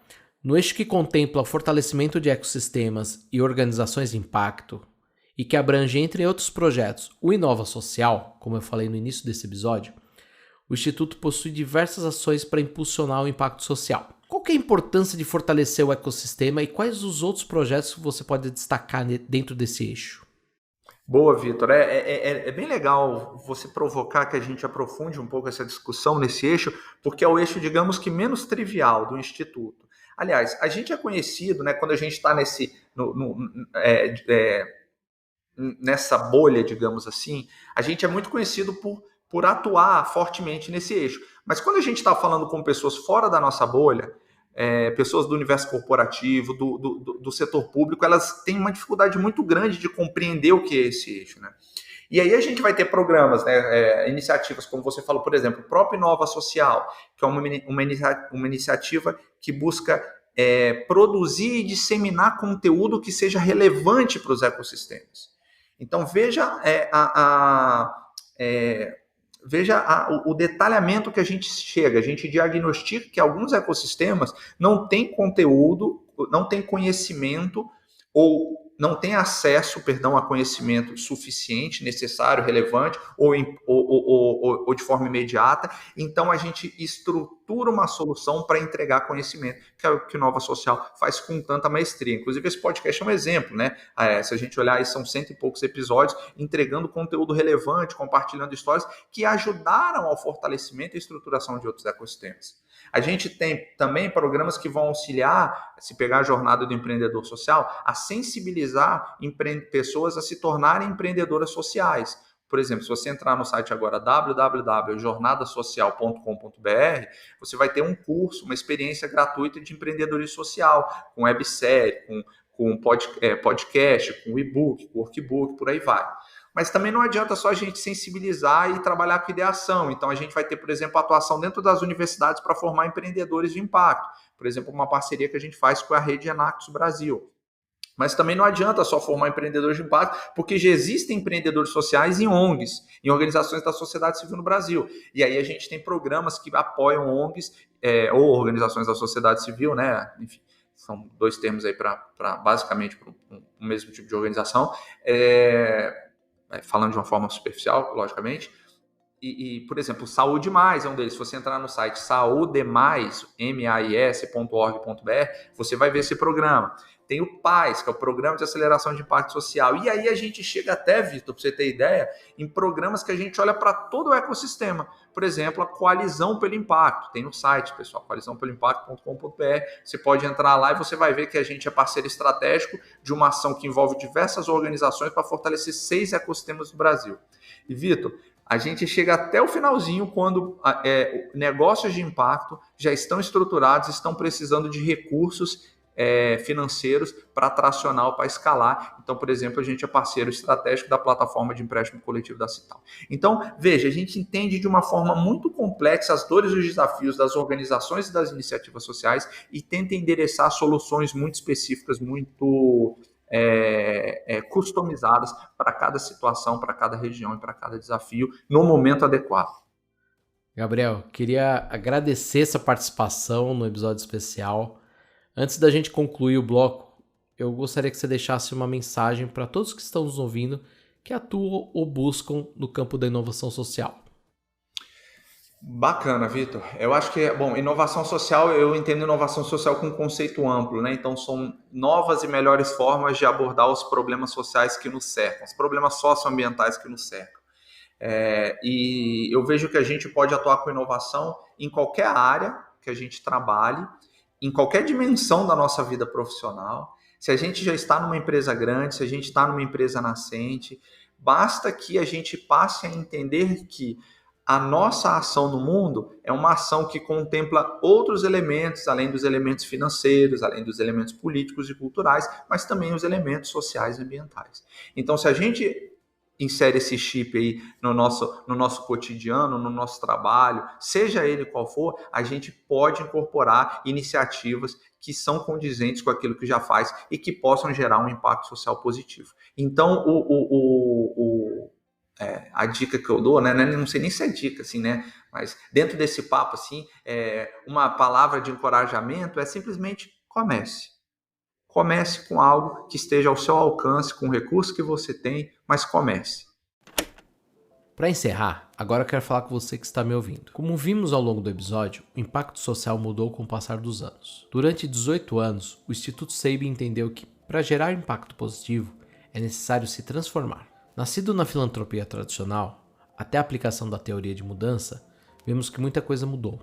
no eixo que contempla o fortalecimento de ecossistemas e organizações de impacto, e que abrange, entre outros projetos, o Inova Social, como eu falei no início desse episódio, o Instituto possui diversas ações para impulsionar o impacto social. Qual que é a importância de fortalecer o ecossistema e quais os outros projetos que você pode destacar dentro desse eixo? Boa, Vitor. É bem legal você provocar que a gente aprofunde um pouco essa discussão nesse eixo, porque é o eixo, digamos que, menos trivial do Instituto. Aliás, a gente é conhecido, né, quando a gente está nessa bolha, digamos assim, a gente é muito conhecido por atuar fortemente nesse eixo. Mas quando a gente está falando com pessoas fora da nossa bolha, pessoas do universo corporativo, do setor público, elas têm uma dificuldade muito grande de compreender o que é esse eixo, né? E aí a gente vai ter programas, né, iniciativas, como você falou, por exemplo, o próprio Inova Social, que é uma iniciativa que busca produzir e disseminar conteúdo que seja relevante para os ecossistemas. Então, veja o detalhamento que a gente chega. A gente diagnostica que alguns ecossistemas não têm conteúdo, não têm conhecimento ou não têm acesso, a conhecimento suficiente, necessário, relevante ou de forma imediata. Então, a gente estrutura uma solução para entregar conhecimento, que é o que o Nova Social faz com tanta maestria. Inclusive, esse podcast é um exemplo, né? Se a gente olhar, aí são 100 e poucos episódios, entregando conteúdo relevante, compartilhando histórias que ajudaram ao fortalecimento e estruturação de outros ecossistemas. A gente tem também programas que vão auxiliar, se pegar a jornada do empreendedor social, a sensibilizar pessoas a se tornarem empreendedoras sociais. Por exemplo, se você entrar no site agora www.jornadasocial.com.br, você vai ter um curso, uma experiência gratuita de empreendedorismo social, com websérie, com podcast, com e-book, com workbook, por aí vai. Mas também não adianta só a gente sensibilizar e trabalhar com ideação. Então, a gente vai ter, por exemplo, atuação dentro das universidades para formar empreendedores de impacto. Por exemplo, uma parceria que a gente faz com a Rede Enactus Brasil. Mas também não adianta só formar empreendedores de impacto, porque já existem empreendedores sociais em ONGs, em organizações da sociedade civil no Brasil. E aí a gente tem programas que apoiam ONGs ou organizações da sociedade civil, né? Enfim, são dois termos aí basicamente para o mesmo tipo de organização. Falando de uma forma superficial, logicamente, por exemplo, Saúde Mais é um deles. Se você entrar no site saudemais.org.br, você vai ver esse programa. Tem o PAIS, que é o Programa de Aceleração de Impacto Social. E aí a gente chega até, Vitor, para você ter ideia, em programas que a gente olha para todo o ecossistema. Por exemplo, a Coalizão pelo Impacto. Tem no site, pessoal, coalizãopeloimpacto.com.br. Você pode entrar lá e você vai ver que a gente é parceiro estratégico de uma ação que envolve diversas organizações para fortalecer 6 ecossistemas do Brasil. E, Vitor, a gente chega até o finalzinho quando negócios de impacto já estão estruturados, estão precisando de recursos financeiros para tracionar, para escalar. Então, por exemplo, a gente é parceiro estratégico da plataforma de empréstimo coletivo da Cital. Então, veja, a gente entende de uma forma muito complexa as dores e os desafios das organizações e das iniciativas sociais e tenta endereçar soluções muito específicas, muito customizadas para cada situação, para cada região e para cada desafio no momento adequado. Gabriel, queria agradecer essa participação no episódio especial. Antes da gente concluir o bloco, eu gostaria que você deixasse uma mensagem para todos que estão nos ouvindo que atuam ou buscam no campo da inovação social. Bacana, Vitor. Eu acho que, inovação social, eu entendo inovação social com um conceito amplo, né? Então, são novas e melhores formas de abordar os problemas sociais que nos cercam, os problemas socioambientais que nos cercam. E eu vejo que a gente pode atuar com inovação em qualquer área que a gente trabalhe, em qualquer dimensão da nossa vida profissional. Se a gente já está numa empresa grande, se a gente está numa empresa nascente, basta que a gente passe a entender que a nossa ação no mundo é uma ação que contempla outros elementos, além dos elementos financeiros, além dos elementos políticos e culturais, mas também os elementos sociais e ambientais. Então, se a gente insere esse chip aí no nosso cotidiano, no nosso trabalho, seja ele qual for, a gente pode incorporar iniciativas que são condizentes com aquilo que já faz e que possam gerar um impacto social positivo. Então, a dica que eu dou, né? Não sei nem se é dica, assim, né? Mas dentro desse papo, assim, uma palavra de encorajamento é simplesmente comece. Comece com algo que esteja ao seu alcance, com o recurso que você tem, mas comece. Para encerrar, agora eu quero falar com você que está me ouvindo. Como vimos ao longo do episódio, o impacto social mudou com o passar dos anos. Durante 18 anos, o Instituto Sabin entendeu que, para gerar impacto positivo, é necessário se transformar. Nascido na filantropia tradicional, até a aplicação da teoria de mudança, vemos que muita coisa mudou.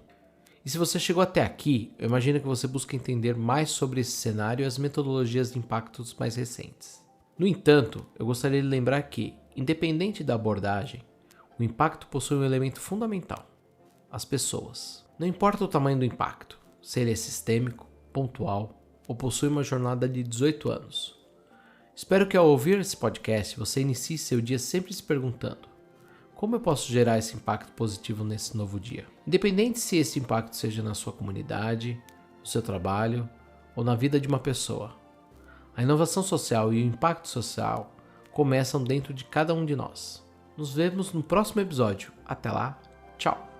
E se você chegou até aqui, eu imagino que você busca entender mais sobre esse cenário e as metodologias de impactos mais recentes. No entanto, eu gostaria de lembrar que, independente da abordagem, o impacto possui um elemento fundamental: as pessoas. Não importa o tamanho do impacto, se ele é sistêmico, pontual ou possui uma jornada de 18 anos. Espero que ao ouvir esse podcast você inicie seu dia sempre se perguntando: como eu posso gerar esse impacto positivo nesse novo dia? Independente se esse impacto seja na sua comunidade, no seu trabalho ou na vida de uma pessoa. A inovação social e o impacto social começam dentro de cada um de nós. Nos vemos no próximo episódio. Até lá, tchau!